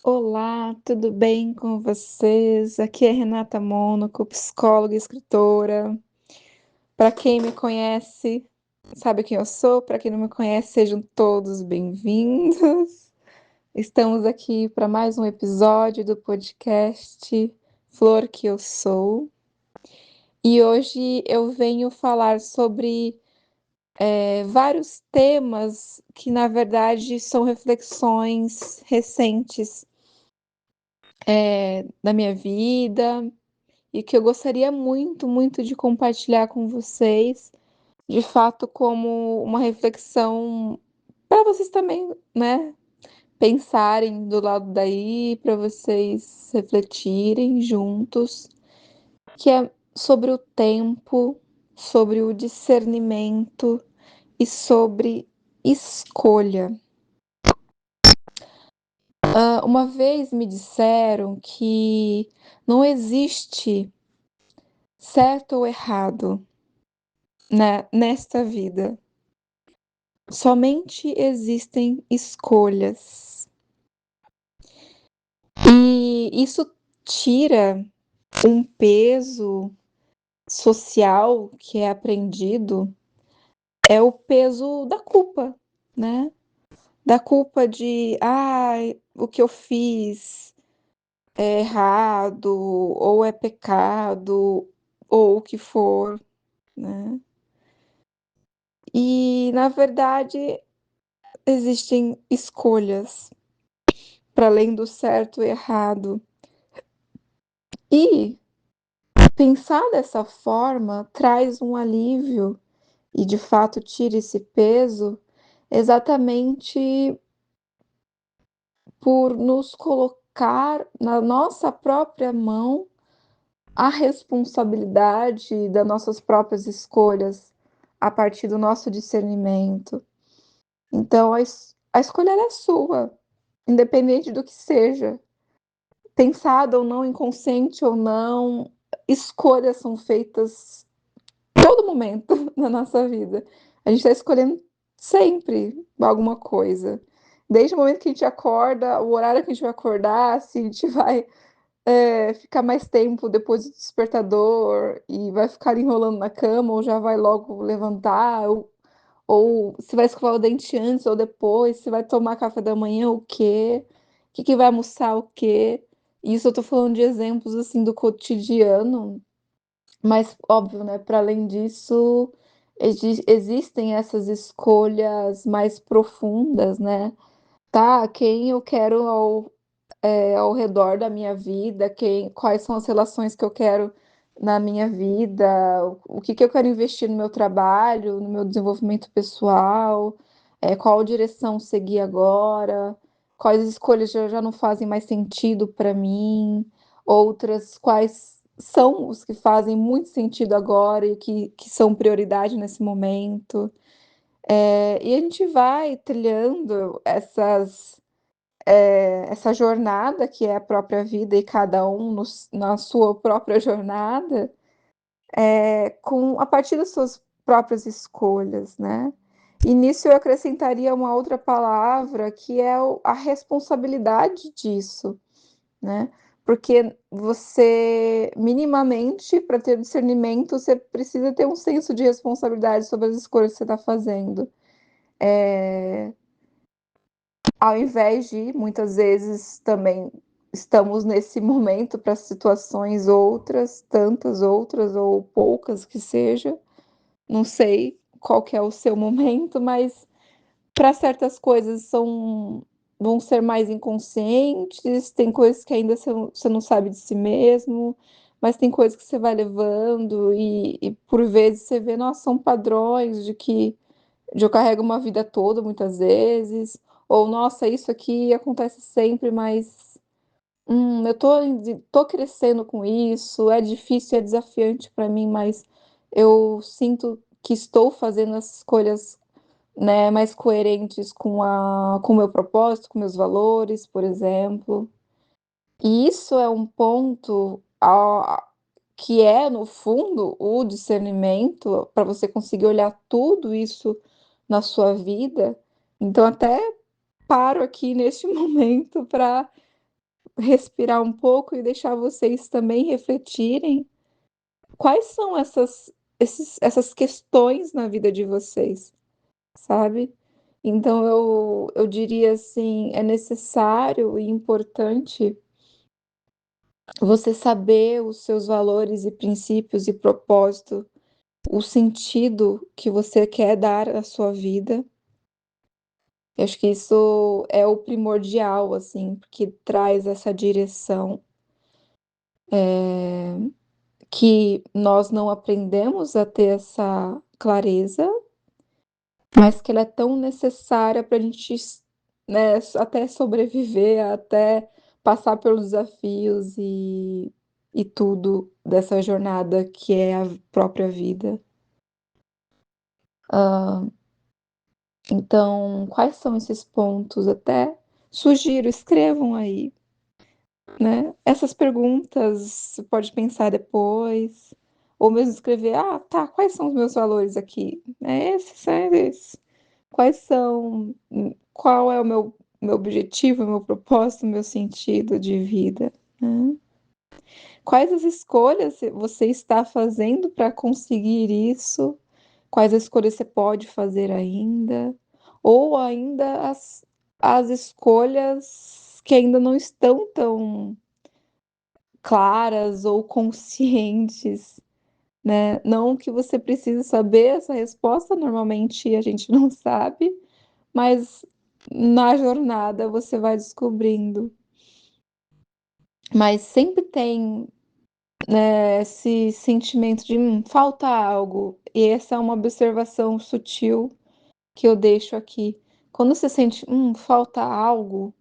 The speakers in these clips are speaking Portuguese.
Olá, tudo bem com vocês? Aqui é Renata Mônaco, psicóloga e escritora. Para quem me conhece, sabe quem eu sou. Para quem não me conhece, sejam todos bem-vindos. Estamos aqui para mais um episódio do podcast Flor que eu sou. E hoje eu venho falar sobre vários temas que, na verdade, são reflexões recentes da minha vida e que eu gostaria muito, muito de compartilhar com vocês, de fato, como uma reflexão para vocês também, né? Pensarem do lado daí, para vocês refletirem juntos, que é sobre o tempo, sobre o discernimento e sobre escolha. Uma vez me disseram que não existe certo ou errado, né, nesta vida. Somente existem escolhas. E isso tira um peso social que é aprendido, é o peso da culpa, né? Da culpa de, ai, o que eu fiz é errado, ou é pecado, ou o que for, né? E, na verdade, existem escolhas para além do certo e errado. E pensar dessa forma traz um alívio e, de fato, tira esse peso exatamente por nos colocar na nossa própria mão a responsabilidade das nossas próprias escolhas a partir do nosso discernimento. Então, a escolha é sua, independente do que seja. Pensado ou não, inconsciente ou não, escolhas são feitas todo momento na nossa vida. A gente está escolhendo sempre alguma coisa. Desde o momento que a gente acorda, o horário que a gente vai acordar, se a gente vai ficar mais tempo depois do despertador e vai ficar enrolando na cama, ou já vai logo levantar, ou se vai escovar o dente antes ou depois, se vai tomar café da manhã, o que que vai almoçar, o quê. Isso eu tô falando de exemplos assim do cotidiano, mas óbvio, né, para além disso, existem essas escolhas mais profundas, né? Tá, quem eu quero ao redor da minha vida, quais são as relações que eu quero na minha vida, o que que eu quero investir no meu trabalho, no meu desenvolvimento pessoal, qual direção seguir agora, quais escolhas já não fazem mais sentido para mim, outras quais são os que fazem muito sentido agora e que são prioridade nesse momento. E a gente vai trilhando essa jornada que é a própria vida e cada um na sua própria jornada, a partir das suas próprias escolhas, né? E nisso eu acrescentaria uma outra palavra que é a responsabilidade disso, né? Porque você, minimamente, para ter discernimento, você precisa ter um senso de responsabilidade sobre as escolhas que você está fazendo. Ao invés de, muitas vezes, também estamos nesse momento para situações outras, tantas outras ou poucas que seja, não sei qual que é o seu momento, mas para certas coisas vão ser mais inconscientes, tem coisas que ainda você não sabe de si mesmo, mas tem coisas que você vai levando e por vezes você vê, nossa, são padrões de eu carrego uma vida toda, muitas vezes, ou nossa, isso aqui acontece sempre, mas eu tô crescendo com isso, é difícil, é desafiante para mim, mas eu sinto que estou fazendo as escolhas, né, mais coerentes com o meu propósito, com meus valores, por exemplo. E isso é um ponto que é, no fundo, o discernimento para você conseguir olhar tudo isso na sua vida. Então, até paro aqui neste momento para respirar um pouco e deixar vocês também refletirem quais são essas questões na vida de vocês, sabe? Então eu diria assim, é necessário e importante você saber os seus valores e princípios e propósito, o sentido que você quer dar à sua vida. Eu acho que isso é o primordial, assim, porque traz essa direção que nós não aprendemos a ter essa clareza, mas que ela é tão necessária para a gente, né, até sobreviver, até passar pelos desafios e tudo dessa jornada que é a própria vida. Então, quais são esses pontos? Até sugiro, escrevam aí, né? Essas perguntas você pode pensar depois, ou mesmo escrever, ah, tá, quais são os meus valores aqui? É esse. Quais são, qual é o meu objetivo, meu propósito, meu sentido de vida, né? Quais as escolhas você está fazendo para conseguir isso? Quais escolhas você pode fazer ainda? Ou ainda as escolhas que ainda não estão tão claras ou conscientes, né? Não que você precise saber essa resposta, normalmente a gente não sabe, mas na jornada você vai descobrindo. Mas sempre tem, né, esse sentimento de falta algo, e essa é uma observação sutil que eu deixo aqui. Quando você sente, falta algo,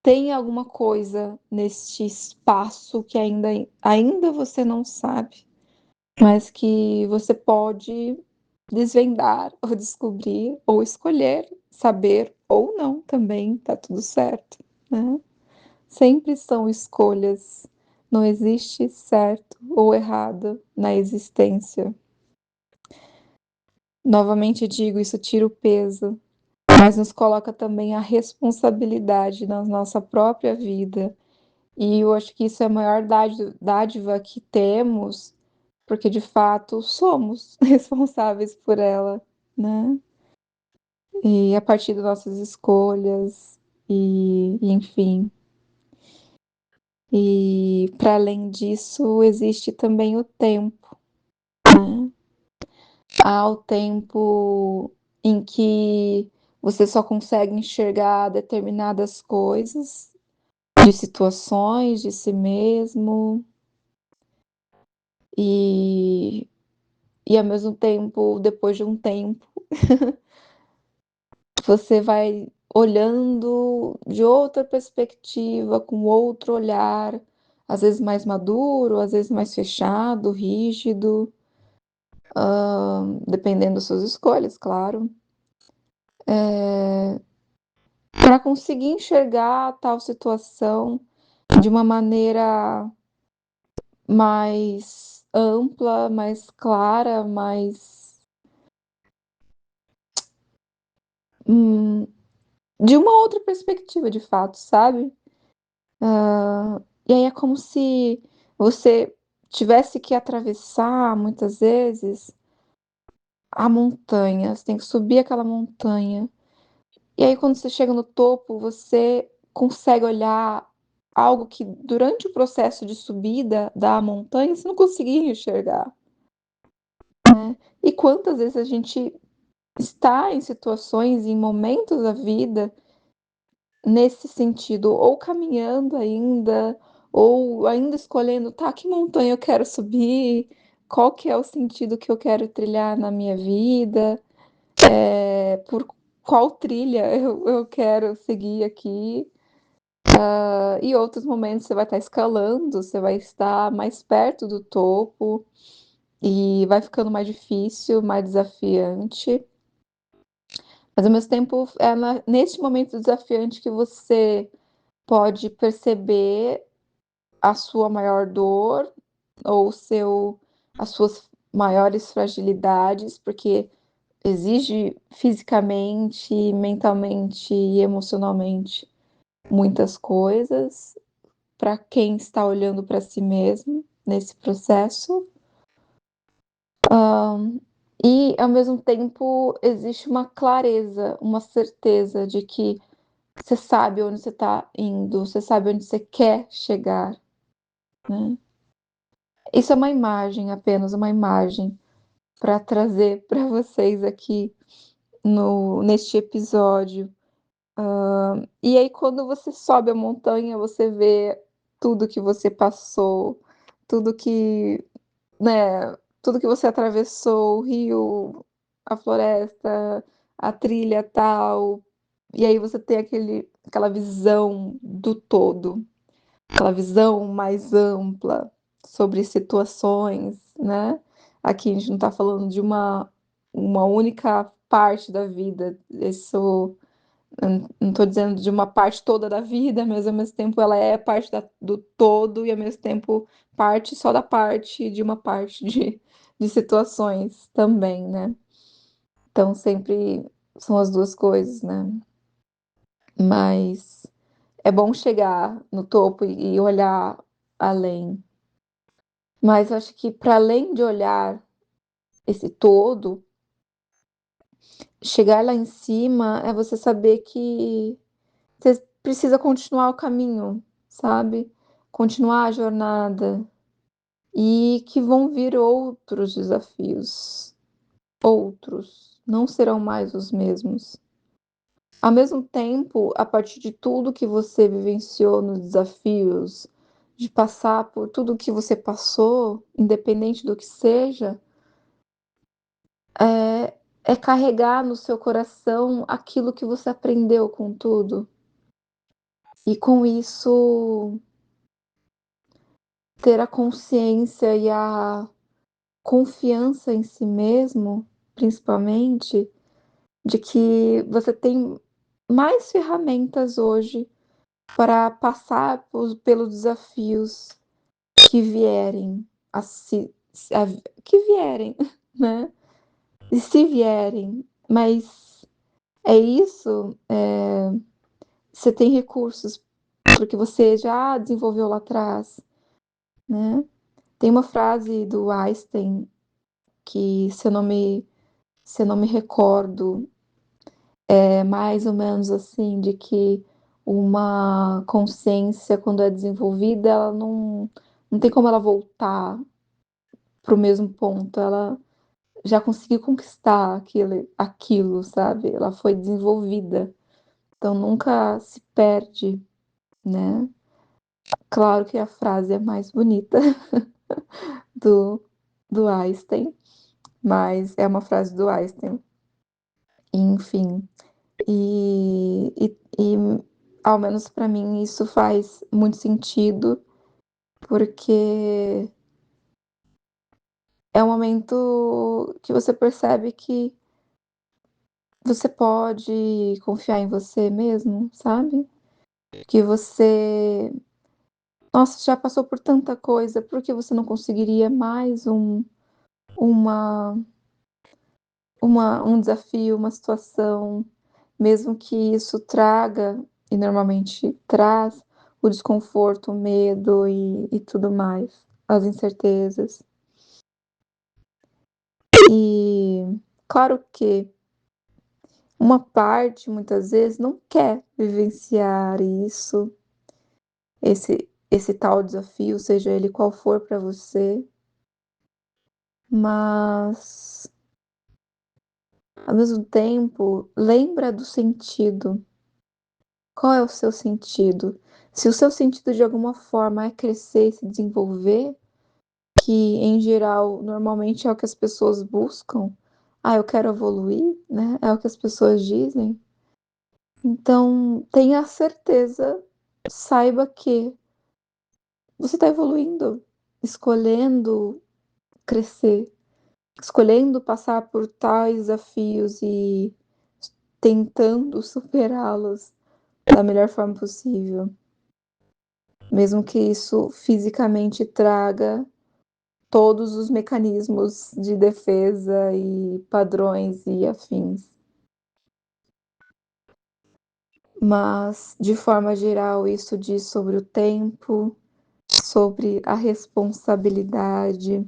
tem alguma coisa neste espaço que ainda você não sabe, mas que você pode desvendar, ou descobrir, ou escolher saber, ou não também, tá tudo certo, né? Sempre são escolhas. Não existe certo ou errado na existência. Novamente digo, isso tira o peso, mas nos coloca também a responsabilidade na nossa própria vida. E eu acho que isso é a maior dádiva que temos, porque de fato somos responsáveis por ela, né? E a partir das nossas escolhas, enfim. E para além disso, existe também o tempo, né? Há o tempo em que você só consegue enxergar determinadas coisas, de situações, de si mesmo, e, e ao mesmo tempo, depois de um tempo, você vai olhando de outra perspectiva, com outro olhar, às vezes mais maduro, às vezes mais fechado, rígido, dependendo das suas escolhas, claro, para conseguir enxergar tal situação de uma maneira mais ampla, mais clara, mais hum, de uma outra perspectiva, de fato, sabe? E aí é como se você tivesse que atravessar muitas vezes a montanha, você tem que subir aquela montanha. E aí, quando você chega no topo, você consegue olhar algo que durante o processo de subida da montanha você não conseguia enxergar. E quantas vezes a gente está em situações, em momentos da vida, nesse sentido, ou caminhando ainda, ou ainda escolhendo, tá, que montanha eu quero subir, qual que é o sentido que eu quero trilhar na minha vida, por qual trilha eu quero seguir aqui. E outros momentos você vai estar escalando, você vai estar mais perto do topo e vai ficando mais difícil, mais desafiante. Mas ao mesmo tempo, é neste momento desafiante que você pode perceber a sua maior dor ou as suas maiores fragilidades, porque exige fisicamente, mentalmente e emocionalmente muitas coisas. para quem está olhando para si mesmo nesse processo. E, ao mesmo tempo, existe uma clareza, uma certeza de que você sabe onde você está indo, você sabe onde você quer chegar, né? Isso é uma imagem, apenas uma imagem, para trazer para vocês aqui neste episódio. E aí, quando você sobe a montanha, você vê tudo que você passou, tudo que, né, tudo que você atravessou, o rio, a floresta, a trilha tal, e aí você tem aquela visão do todo, aquela visão mais ampla sobre situações, né? Aqui a gente não está falando de uma única parte da vida, isso eu não estou dizendo de uma parte toda da vida, mas ao mesmo tempo ela é parte do todo e ao mesmo tempo parte só da parte de uma parte de situações também, né? Então sempre são as duas coisas, né? Mas é bom chegar no topo e olhar além. Mas eu acho que para além de olhar esse todo, chegar lá em cima é você saber que você precisa continuar o caminho, sabe? Continuar a jornada e que vão vir outros desafios, outros, não serão mais os mesmos. Ao mesmo tempo, a partir de tudo que você vivenciou nos desafios, de passar por tudo que você passou, independente do que seja, é carregar no seu coração aquilo que você aprendeu com tudo. E com isso ter a consciência e a confiança em si mesmo, principalmente, de que você tem mais ferramentas hoje para passar pelos desafios que vierem, a se, a, que vierem, né? E se vierem, mas é isso, você tem recursos, porque você já desenvolveu lá atrás, né? Tem uma frase do Einstein que, se eu não me recordo, é mais ou menos assim, de que uma consciência, quando é desenvolvida, ela não tem como ela voltar para o mesmo ponto, ela já conseguiu conquistar aquilo, sabe? Ela foi desenvolvida, então nunca se perde, né? Claro que a frase é mais bonita do, do Einstein, mas é uma frase do Einstein, enfim. E ao menos para mim isso faz muito sentido, porque é um momento que você percebe que você pode confiar em você mesmo, sabe? Que você, nossa, já passou por tanta coisa, por que você não conseguiria mais uma, um desafio, uma situação, mesmo que isso traga, e normalmente traz, o desconforto, o medo e tudo mais, as incertezas. E claro que uma parte, muitas vezes, não quer vivenciar isso, esse tal desafio, seja ele qual for para você, mas ao mesmo tempo, lembra do sentido. Qual é o seu sentido? Se o seu sentido de alguma forma é crescer e se desenvolver, que em geral normalmente é o que as pessoas buscam, eu quero evoluir, né? É o que as pessoas dizem. Então, tenha certeza, saiba que você está evoluindo, escolhendo crescer, escolhendo passar por tais desafios e tentando superá-los da melhor forma possível, mesmo que isso fisicamente traga todos os mecanismos de defesa e padrões e afins. Mas, de forma geral, isso diz sobre o tempo, sobre a responsabilidade,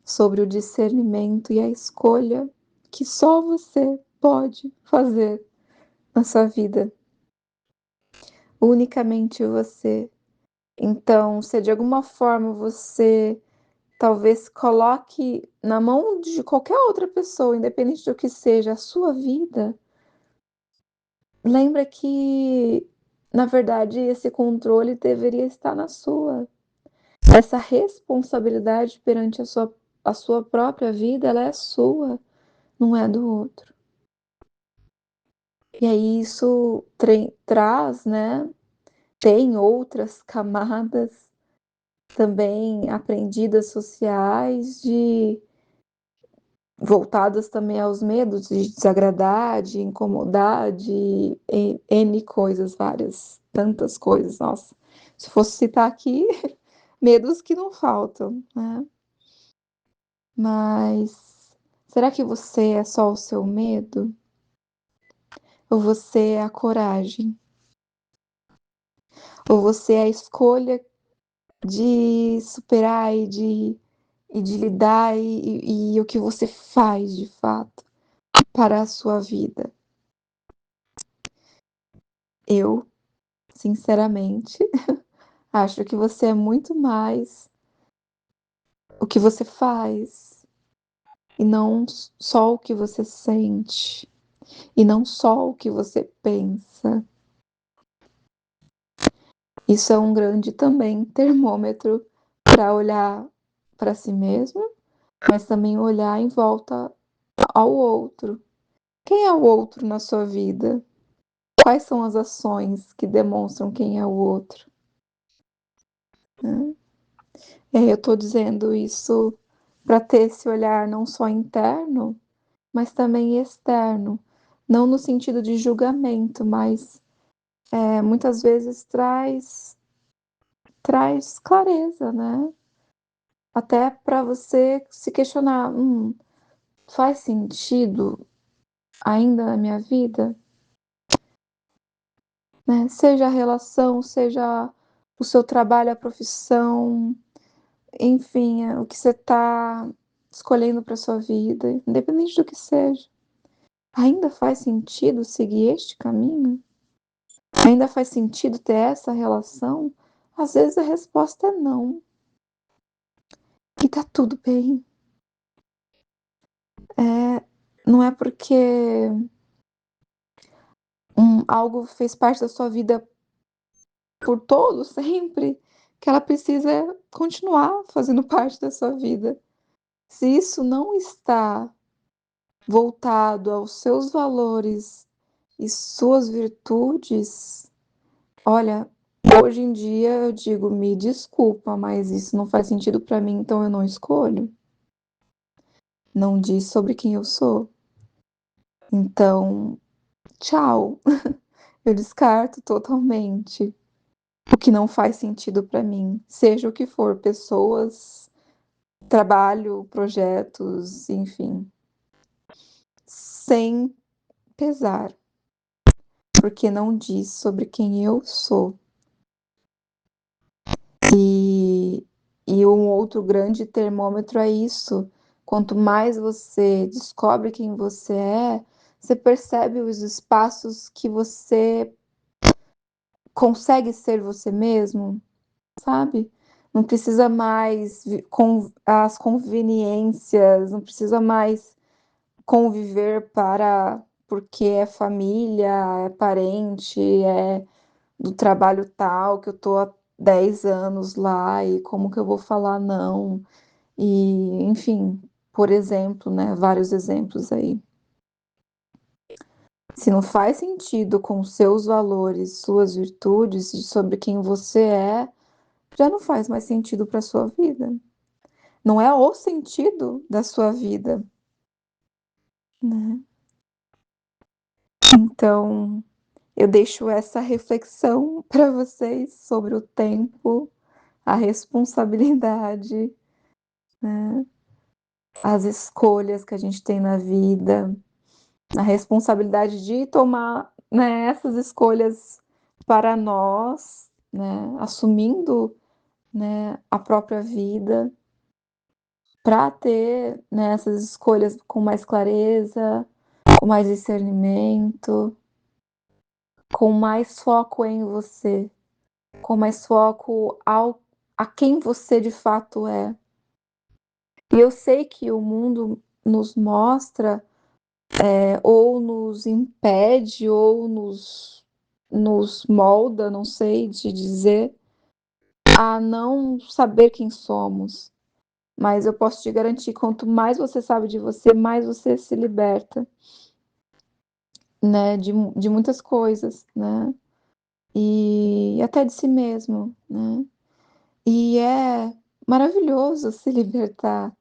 sobre o discernimento e a escolha que só você pode fazer na sua vida. Unicamente você. Então, se de alguma forma você talvez coloque na mão de qualquer outra pessoa, independente do que seja a sua vida, lembra que, na verdade, esse controle deveria estar na sua. Essa responsabilidade perante a sua própria vida, ela é sua, não é do outro. E aí isso traz, né? Tem outras camadas também aprendidas sociais voltadas também aos medos de desagradar, de incomodar, de N coisas, várias, tantas coisas, nossa. Se fosse citar aqui, medos que não faltam, né? Mas será que você é só o seu medo? Ou você é a coragem? Ou você é a escolha de superar e de lidar e o que você faz de fato para a sua vida? Eu, sinceramente, acho que você é muito mais o que você faz e não só o que você sente e não só o que você pensa. Isso é um grande também termômetro para olhar para si mesmo, mas também olhar em volta ao outro. Quem é o outro na sua vida? Quais são as ações que demonstram quem é o outro? Né? Eu estou dizendo isso para ter esse olhar não só interno, mas também externo. Não no sentido de julgamento, mas muitas vezes traz clareza, né? Até para você se questionar, faz sentido ainda na minha vida? Né? Seja a relação, seja o seu trabalho, a profissão, enfim, o que você está escolhendo para sua vida, independente do que seja. Ainda faz sentido seguir este caminho? Ainda faz sentido ter essa relação? Às vezes a resposta é não. E tá tudo bem. Não é porque algo fez parte da sua vida por todo, sempre, que ela precisa continuar fazendo parte da sua vida. Se isso não está voltado aos seus valores e suas virtudes, olha, hoje em dia eu digo, me desculpa, mas isso não faz sentido para mim, então eu não escolho. Não diz sobre quem eu sou. Então, tchau. Eu descarto totalmente o que não faz sentido para mim, seja o que for, pessoas, trabalho, projetos, enfim, sem pesar, porque não diz sobre quem eu sou. E, e um outro grande termômetro é isso. Quanto mais você descobre quem você percebe os espaços que você consegue ser você mesmo, sabe? Não precisa mais com as conveniências, não precisa mais conviver porque é família, é parente, é do trabalho tal, que eu tô há 10 anos lá e como que eu vou falar não? E, enfim, por exemplo, né, vários exemplos aí. Se não faz sentido com seus valores, suas virtudes, sobre quem você já não faz mais sentido para sua vida. Não é o sentido da sua vida, né? Então, eu deixo essa reflexão para vocês sobre o tempo, a responsabilidade, né? As escolhas que a gente tem na vida, a responsabilidade de tomar, né, essas escolhas para nós, né, assumindo, né, a própria vida, para ter, né, essas escolhas com mais clareza, com mais discernimento, com mais foco em você, com mais foco a quem você de fato é. E eu sei que o mundo nos mostra, ou nos impede, ou nos molda, não sei de dizer, a não saber quem somos. Mas eu posso te garantir, quanto mais você sabe de você, mais você se liberta, né, de muitas coisas, né, e até de si mesmo, né. E é maravilhoso se libertar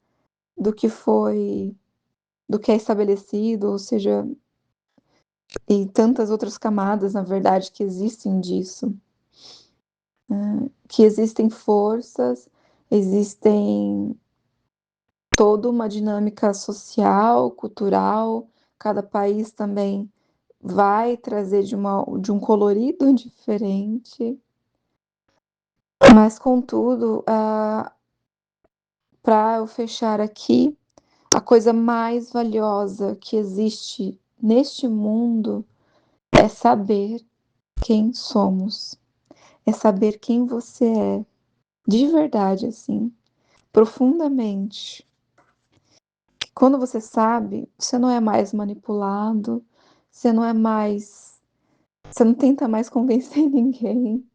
do que foi, do que é estabelecido, ou seja, e tantas outras camadas, na verdade, que existem disso, né, que existem forças, existem toda uma dinâmica social, cultural, cada país também vai trazer de um colorido diferente, mas contudo, para eu fechar aqui, a coisa mais valiosa que existe neste mundo é saber quem somos, é saber quem você é, de verdade, assim, profundamente. Quando você sabe, você não é mais manipulado, você não é mais, você não tenta mais convencer ninguém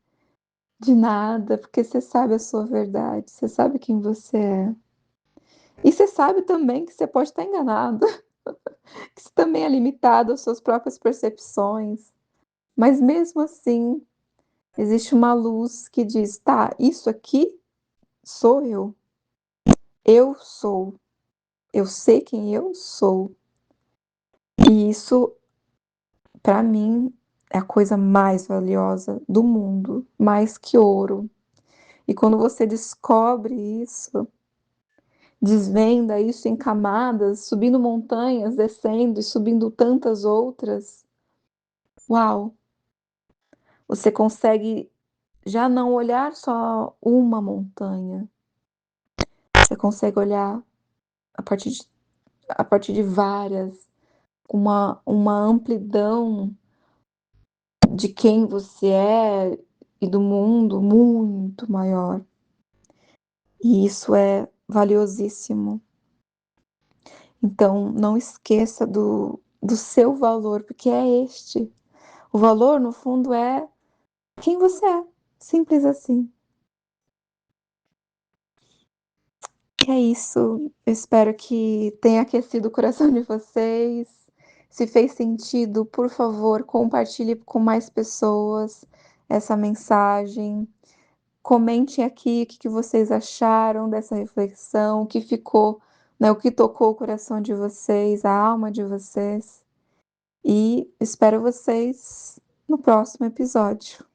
de nada, porque você sabe a sua verdade, você sabe quem você é. E você sabe também que você pode estar enganado, que você também é limitado às suas próprias percepções, mas mesmo assim, existe uma luz que diz: tá, isso aqui sou eu sou, eu sei quem eu sou. E isso, para mim, é a coisa mais valiosa do mundo, mais que ouro. E quando você descobre isso, desvenda isso em camadas, subindo montanhas, descendo e subindo tantas outras, uau! Você consegue já não olhar só uma montanha, você consegue olhar a partir de, a partir de várias, uma amplidão de quem você é e do mundo muito maior. E isso é valiosíssimo. Então, não esqueça do seu valor, porque é este. O valor, no fundo, é quem você é. Simples assim. E é isso. Eu espero que tenha aquecido o coração de vocês. Se fez sentido, por favor, compartilhe com mais pessoas essa mensagem. Comentem aqui o que vocês acharam dessa reflexão, o que ficou, né, o que tocou o coração de vocês, a alma de vocês. E espero vocês no próximo episódio.